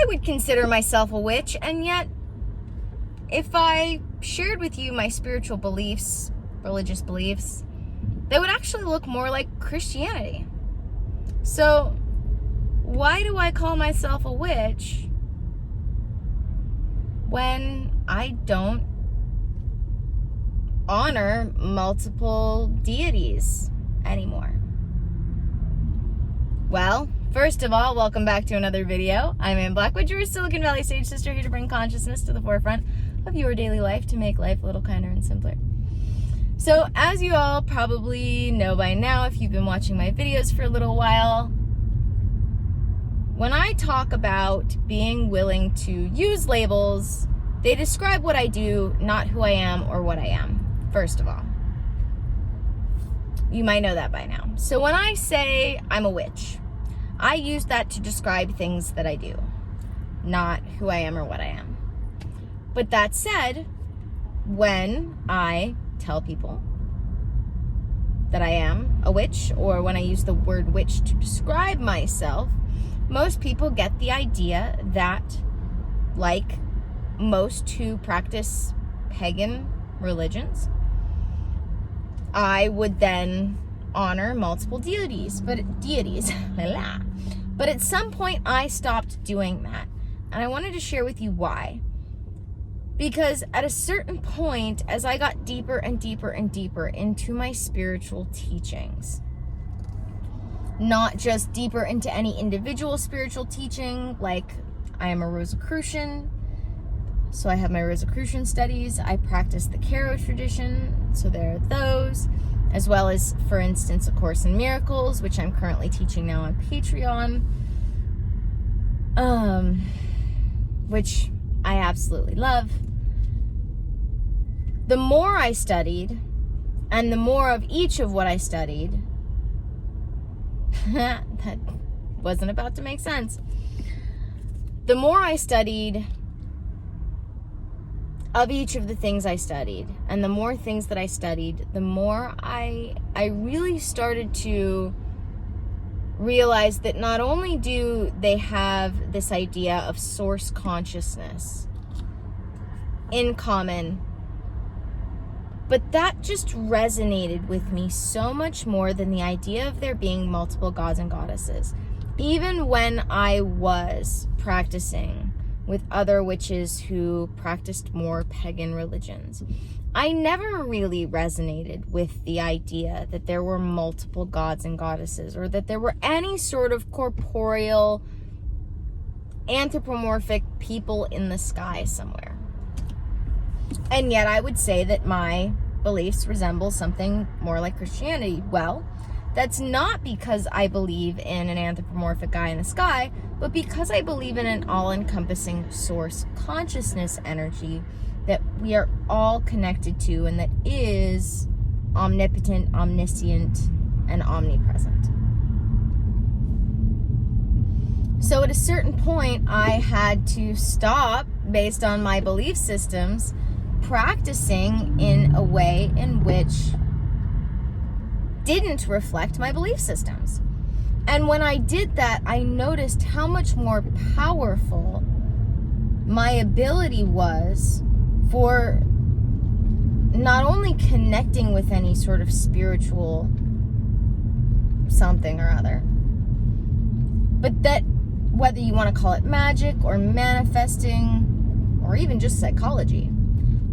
I would consider myself a witch, and yet if I shared with you my spiritual beliefs, religious beliefs, they would actually look more like Christianity. So why do I call myself a witch when I don't honor multiple deities anymore? Well, first of all, welcome back to another video. I'm Ann Blackwood, your Silicon Valley Sage Sister, here to bring consciousness to the forefront of your daily life to make life a little kinder and simpler. So, as you all probably know by now, if you've been watching my videos for a little while, when I talk about being willing to use labels, they describe what I do, not who I am or what I am, first of all. You might know that by now. So when I say I'm a witch, I use that to describe things that I do, not who I am or what I am. But that said, when I tell people that I am a witch, or when I use the word witch to describe myself, most people get the idea that, like most who practice pagan religions, I would then honor multiple deities. But at some point I stopped doing that. And I wanted to share with you why. Because at a certain point, as I got deeper and deeper and deeper into my spiritual teachings, not just deeper into any individual spiritual teaching, like I am a Rosicrucian, so I have my Rosicrucian studies. I practice the Caro tradition, so there are those, as well as, for instance, A Course in Miracles, which I'm currently teaching now on Patreon, which I absolutely love. The more I studied, and the more of each of what I studied, that wasn't about to make sense. The more I studied of each of the things I studied, and the more things that I studied, the more I really started to realize that not only do they have this idea of source consciousness in common, but that just resonated with me so much more than the idea of there being multiple gods and goddesses. Even when I was practicing with other witches who practiced more pagan religions, I never really resonated with the idea that there were multiple gods and goddesses, or that there were any sort of corporeal, anthropomorphic people in the sky somewhere. And yet I would say that my beliefs resemble something more like Christianity. Well, that's not because I believe in an anthropomorphic guy in the sky, but because I believe in an all-encompassing source consciousness energy that we are all connected to, and that is omnipotent, omniscient, and omnipresent. So at a certain point, I had to stop, based on my belief systems, practicing in a way in which didn't reflect my belief systems. And when I did that, I noticed how much more powerful my ability was for not only connecting with any sort of spiritual something or other, but that whether you want to call it magic or manifesting or even just psychology,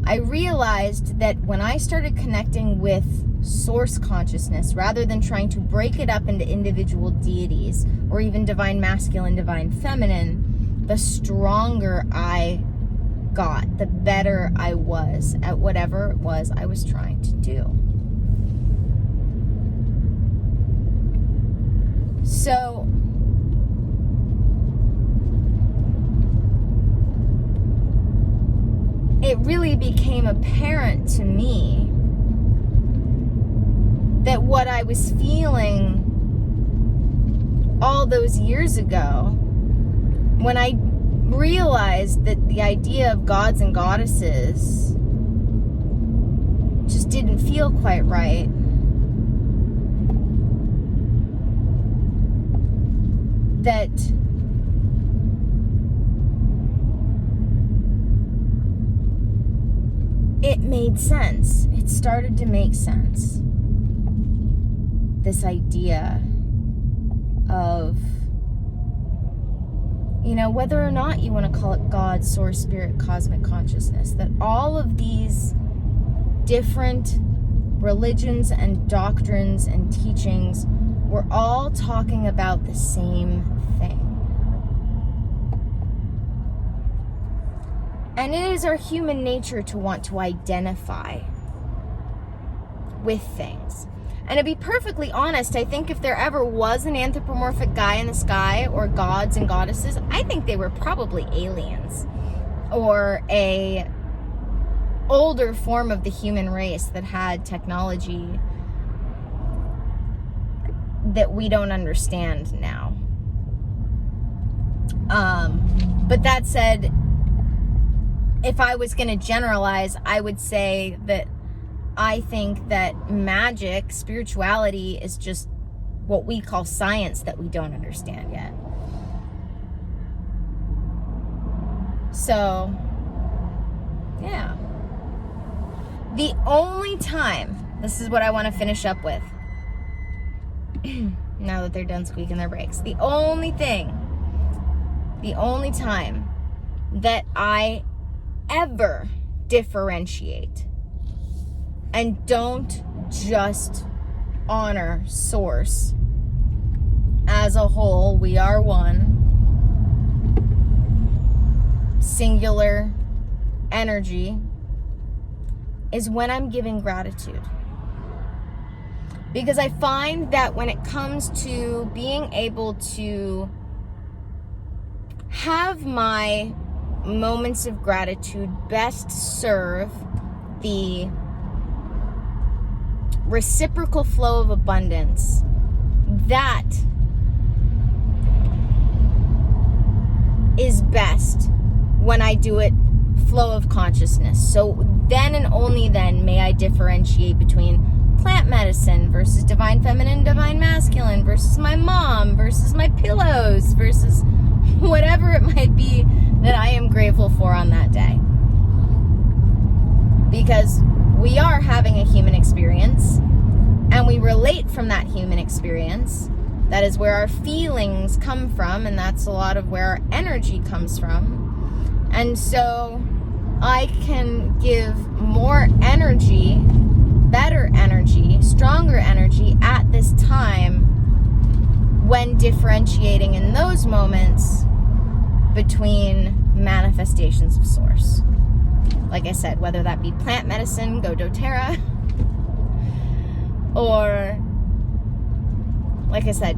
I realized that when I started connecting with source consciousness, rather than trying to break it up into individual deities or even divine masculine, divine feminine, the stronger I got, the better I was at whatever it was I was trying to do. So it really became apparent to me that what I was feeling all those years ago, when I realized that the idea of gods and goddesses just didn't feel quite right, that it made sense. It started to make sense. This idea of, you know, whether or not you want to call it God, source, spirit, cosmic consciousness, that all of these different religions and doctrines and teachings were all talking about the same thing. And it is our human nature to want to identify with things. And to be perfectly honest, I think if there ever was an anthropomorphic guy in the sky, or gods and goddesses, I think they were probably aliens, or a older form of the human race that had technology that we don't understand now. But that said, if I was going to generalize, I would say that I think that magic, spirituality, is just what we call science that we don't understand yet. So, yeah. The only time, this is what I want to finish up with, now that they're done squeaking their brakes, the only time that I ever differentiate and don't just honor source as a whole, we are one, singular energy, is when I'm giving gratitude. Because I find that when it comes to being able to have my moments of gratitude best serve the reciprocal flow of abundance, that is best when I do it flow of consciousness. So then and only then may I differentiate between plant medicine versus divine feminine, divine masculine, versus my mom, versus my pillows, versus whatever it might be that I am grateful for on that day. Because we are having a human experience, and we relate from that human experience. That is where our feelings come from, and that's a lot of where our energy comes from. And so I can give more energy, better energy, stronger energy at this time when differentiating in those moments between manifestations of source. Like I said, whether that be plant medicine, go dōTERRA, or, like I said,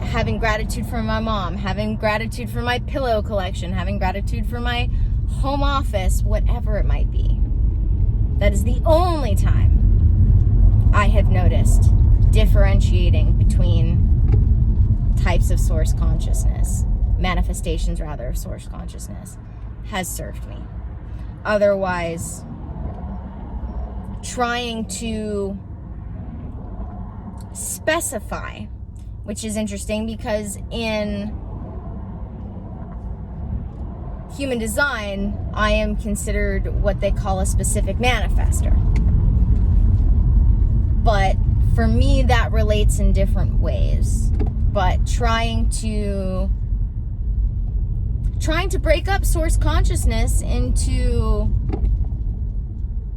having gratitude for my mom, having gratitude for my pillow collection, having gratitude for my home office, whatever it might be. That is the only time I have noticed differentiating between types of source consciousness, manifestations rather of source consciousness, has served me. Otherwise, trying to specify, which is interesting because in human design, I am considered what they call a specific manifester. But for me, that relates in different ways. But trying to break up source consciousness into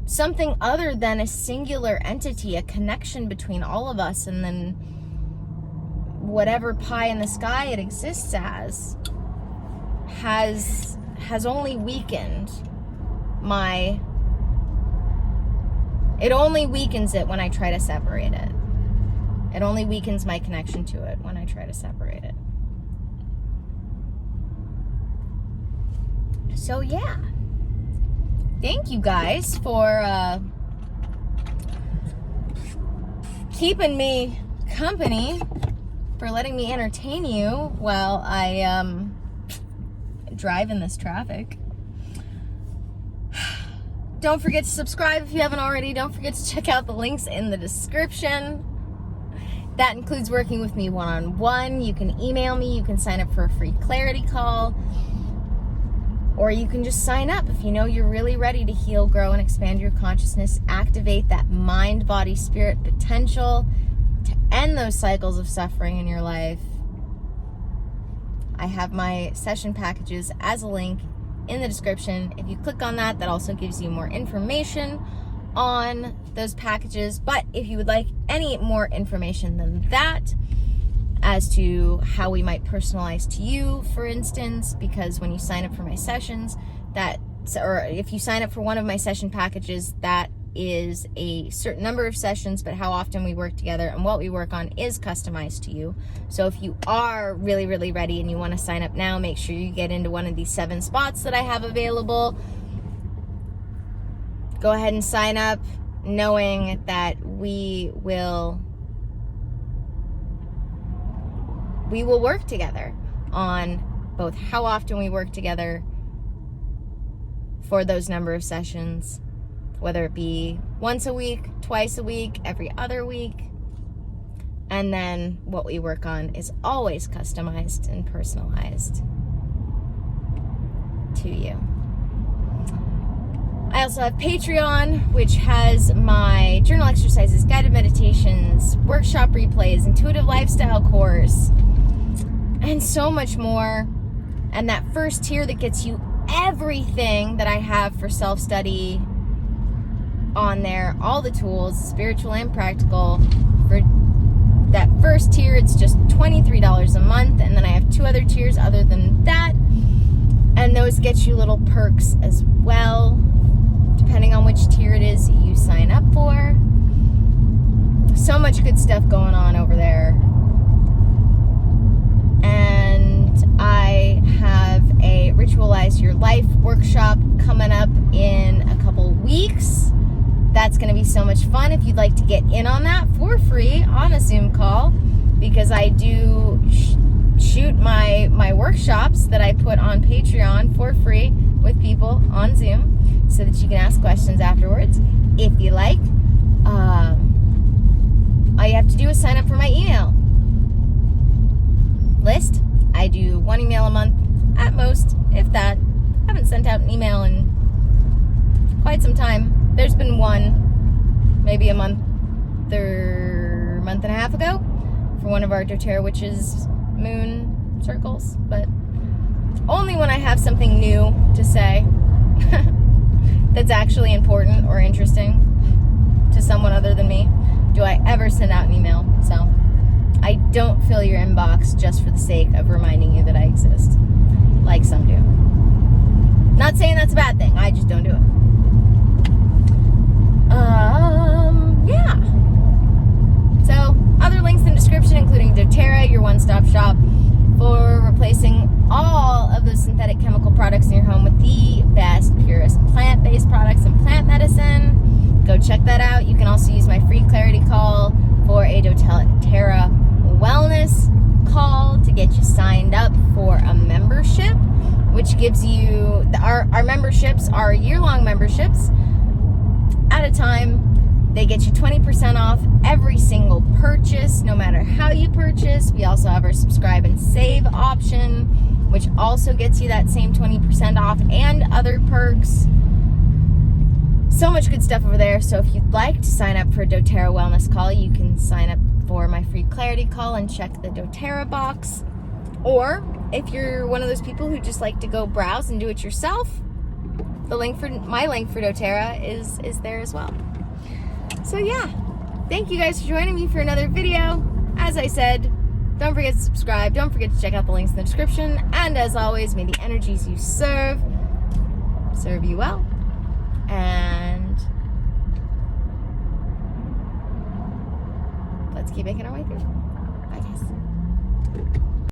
something other than a singular entity, a connection between all of us, and then whatever pie in the sky it exists as, has only weakened it only weakens it when I try to separate it. It only weakens my connection to it when I try to separate it. So yeah, thank you guys for keeping me company, for letting me entertain you while I drive in this traffic. Don't forget to subscribe if you haven't already. Don't forget to check out the links in the description. That includes working with me one-on-one. You can email me. You can sign up for a free clarity call. Or you can just sign up if you know you're really ready to heal, grow, and expand your consciousness, activate that mind, body, spirit potential to end those cycles of suffering in your life. I have my session packages as a link in the description. If you click on that, that also gives you more information on those packages. But if you would like any more information than that, as to how we might personalize to you, for instance, because when you sign up for my sessions, or if you sign up for one of my session packages, that is a certain number of sessions, but how often we work together and what we work on is customized to you. So if you are really, really ready and you want to sign up now, make sure you get into one of these 7 spots that I have available. Go ahead and sign up, knowing that we will work together on both how often we work together for those number of sessions, whether it be once a week, twice a week, every other week. And then what we work on is always customized and personalized to you. I also have Patreon, which has my journal exercises, guided meditations, workshop replays, intuitive lifestyle course, and so much more. And that first tier that gets you everything that I have for self-study on there, all the tools, spiritual and practical. For that first tier, it's just $23 a month, and then I have 2 other tiers other than that, and those get you little perks as well, depending on which tier it is you sign up for. So much good stuff going on over there. And I have a Ritualize Your Life workshop coming up in a couple weeks. That's going to be so much fun. If you'd like to get in on that for free on a Zoom call, because I do shoot my workshops that I put on Patreon for free with people on Zoom, so that you can ask questions afterwards if you like. All you have to do is sign up for my email list. I do 1 email a month at most, if that. I haven't sent out an email in quite some time. There's been one, maybe a month and a half ago, for one of our dōTERRA witches moon circles, but only when I have something new to say that's actually important or interesting to someone other than me do I ever send out an email. So I don't fill your inbox just for the sake of reminding you that I exist, like some do. Not saying that's a bad thing, I just don't do it. Yeah. So, other links in the description, including dōTERRA, your one-stop shop for replacing all of those synthetic chemical products in your home with the best, purest plant-based products and plant medicine. Go check that out. You can also use my free clarity call for a dōTERRA wellness call to get you signed up for a membership, which gives you, our memberships are year-long memberships at a time. They get you 20% off every single purchase, no matter how you purchase. We also have our subscribe and save option, which also gets you that same 20% off and other perks. So much good stuff over there. So if you'd like to sign up for a dōTERRA wellness call, you can sign up for my free clarity call and check the dōTERRA box. Or if you're one of those people who just like to go browse and do it yourself, my link for dōTERRA is there as well. So yeah, thank you guys for joining me for another video. As I said, don't forget to subscribe, don't forget to check out the links in the description, and as always, may the energies you serve you well, and let's keep making our way through. Bye guys.